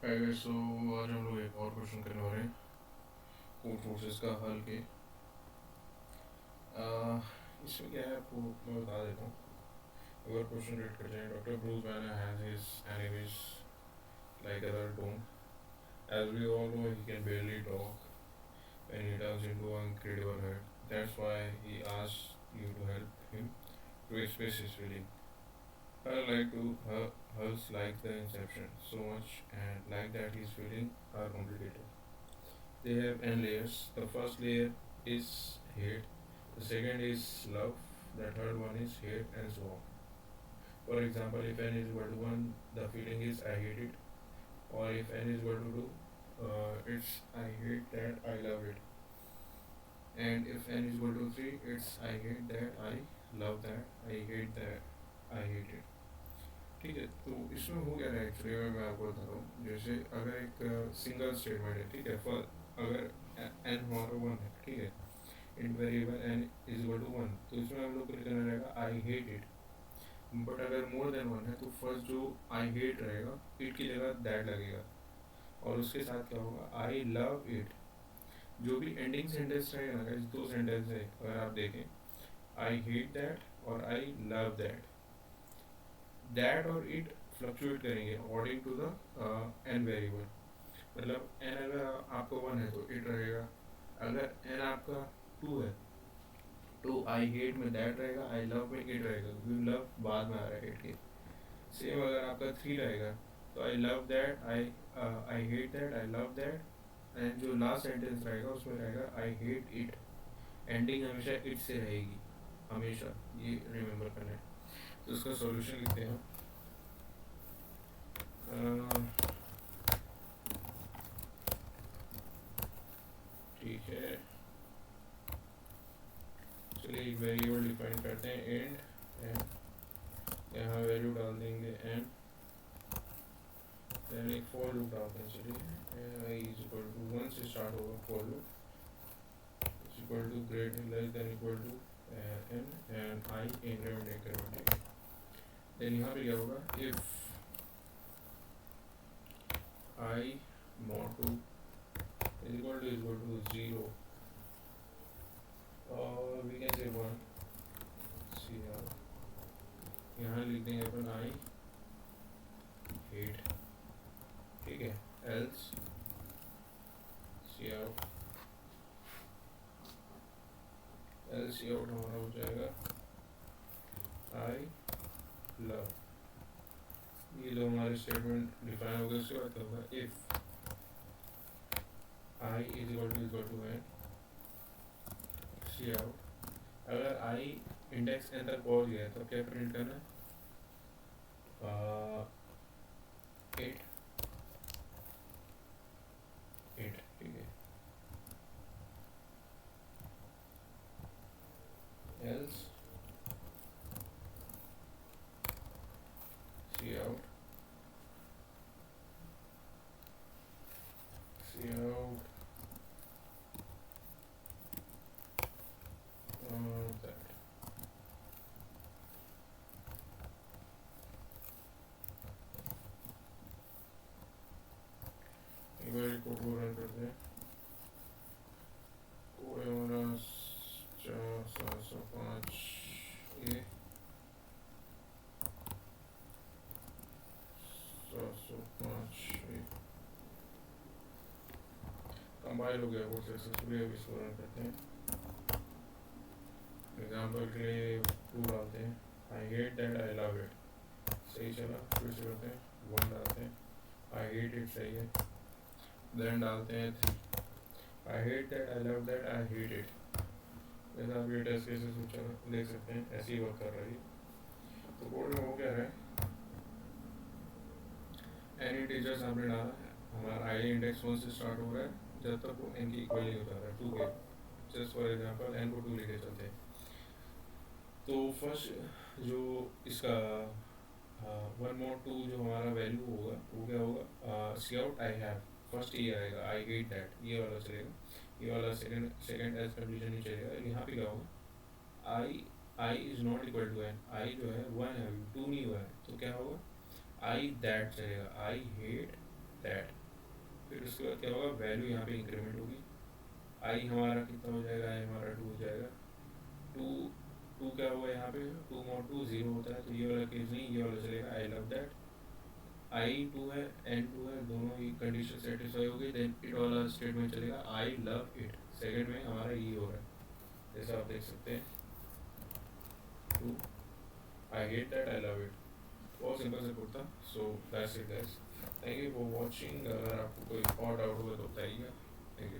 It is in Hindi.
सो आज हम लोग एक और क्वेश्चन करने वाले हैं कोड फोर्सेस का हल के। इसमें क्या है आपको मैं बता देता हूँ। अगर क्वेश्चन रीड कर जाए, doctor Bruce Banner has his enemies like other don't, as we all know he can barely talk when he turns into an incredible head. That's why he asked you to help him to express his feeling. I like to Hulks like the Inception so much, and like that his feelings are complicated. They have n layers. The first layer is hate, the second is love, the third one is hate, and so on. For example, if n is equal to 1, the feeling is I hate it, or if n is equal to 2, it's I hate that, I love it, and if n is equal to 3, it's I hate that, I love that, I hate that, I hate it. ठीक है, तो इसमें हो क्या रहा है एक्चुअली मैं आपको बताता हूँ। जैसे अगर एक सिंगल स्टेटमेंट है, ठीक है, फॉर अगर एन हमारा 1 है, ठीक है, int variable n is equal to 1, तो इसमें हम लोग को लिखना रहेगा आई हेट इट। बट अगर मोर देन 1 है तो फर्स्ट जो आई हेट रहेगा, इट की जगह दैट लगेगा, और उसके साथ क्या होगा, आई लव इट। जो भी एंडिंग सेंटेंस रहेगा ना, दो सेंटेंस है अगर आप देखें, आई हेट दैट और आई लव दैट, दैट और इट फ्लक्चुएट करेंगे according to the n variable. मतलब एन अगर आपका 1 है तो इट रहेगा, अगर एन आपका 2 है तो आई हेट में दैट रहेगा, आई लव में इट रहेगा, क्योंकि लव बाद में आ रहा है इट के। सेम अगर आपका 3 रहेगा तो आई love that, I hate that, I love that, and जो लास्ट सेंटेंस रहेगा उसमें रहेगा आई हेट इट। एंडिंग हमेशा इट से रहेगी, हमेशा, ये रिमेंबर करना है। तो इसका सॉल्यूशन लिखते हैं हम। ठीक है, चलिए एक वेरिएबल डिफाइन करते हैं इंट एन, यहाँ वैल्यू डाल देंगे एन, देन एक फॉर लूप डालते हैं। चलिए आई इज इक्वल टू 1 से स्टार्ट होगा for loop, is equal to greater less than equal to n and i increment. Then यहाँ पे क्या होगा, if i mod two is equal to 0 और वी कैन से 1, सी यहाँ लिख देंगे अपन आई हेट, ठीक है, एल्स सी आउट, एल्स सी आउट हमारा हो जाएगा आई लव। ये जो हमारे स्टेटमेंट डिफाइन हो गए, उसके बाद क्या होगा, if i is equal to n cout, अगर आई इंडेक्स एन तक पहुंच गया तो क्या प्रिंट करना है, एट, एट, ठीक है, else cout, cout that. एक बार कोड को रन करते हैं। कोड है हमारा 705 ये 705 ये कंपाइल हो गया कोड सक्सेसफुली। अब इसको रन करते हैं। एग्जाम्पल के लिए 2 डालते हैं, आई hate that, I love it, सही चला। फिर से करते हैं, 1 डालते हैं, आई हेट इट, सही है। देन डालते हैं 3, आई hate that, I love that, I hate it. जैसा आप ये टेस्ट केसेस देख सकते हैं, ऐसे ही वर्क कर रही है। तो कोड में हो क्या रहा है, एनी टीचर्स आपने डाला है, हमारा आई इंडेक्स 1 से स्टार्ट हो रहा है जब तक वो एन की इक्वल नहीं होता है 2 के। जस्ट फॉर एग्जाम्पल एन को 2 लेके चलते हैं। तो फर्स्ट जो इसका 1 मोर 2 जो हमारा वैल्यू होगा वो क्या होगा, सी आउट आई हैव, फर्स्ट ये आएगा, आई हेट दैट, ये वाला चलेगा, ये वाला सेकंड एज कंडीशन नहीं चलेगा। यहाँ पे क्या होगा, I is not equal to N, I जो है 1 है, 2 नहीं हुआ है, तो क्या होगा, आई दैट चलेगा, आई हेट दैट। फिर उसके बाद क्या होगा, वैल्यू यहाँ पे इंक्रीमेंट होगी। आई हमारा कितना हो जाएगा, आई हमारा 2 हो जाएगा। टू टू क्या होगा यहाँ पे, 2 mod 2 0 होता है, तो ये वाला केस नहीं, ये वाला चलेगा, आई लव दैट। आई 2 है, एन 2 है, दोनों ही कंडीशन सेटिस्फाई हो गई, देन इट वाला स्टेटमेंट चलेगा, आई लव इट। सेकेंड में हमारा ये हो रहा है, जैसे आप देख सकते हैं, to I hate that, I love it. बहुत सिंपल से पुट था। So that's it guys, thank you for watching. अगर आपको कोई और डाउट होगा तो बताइएगा। Thank you.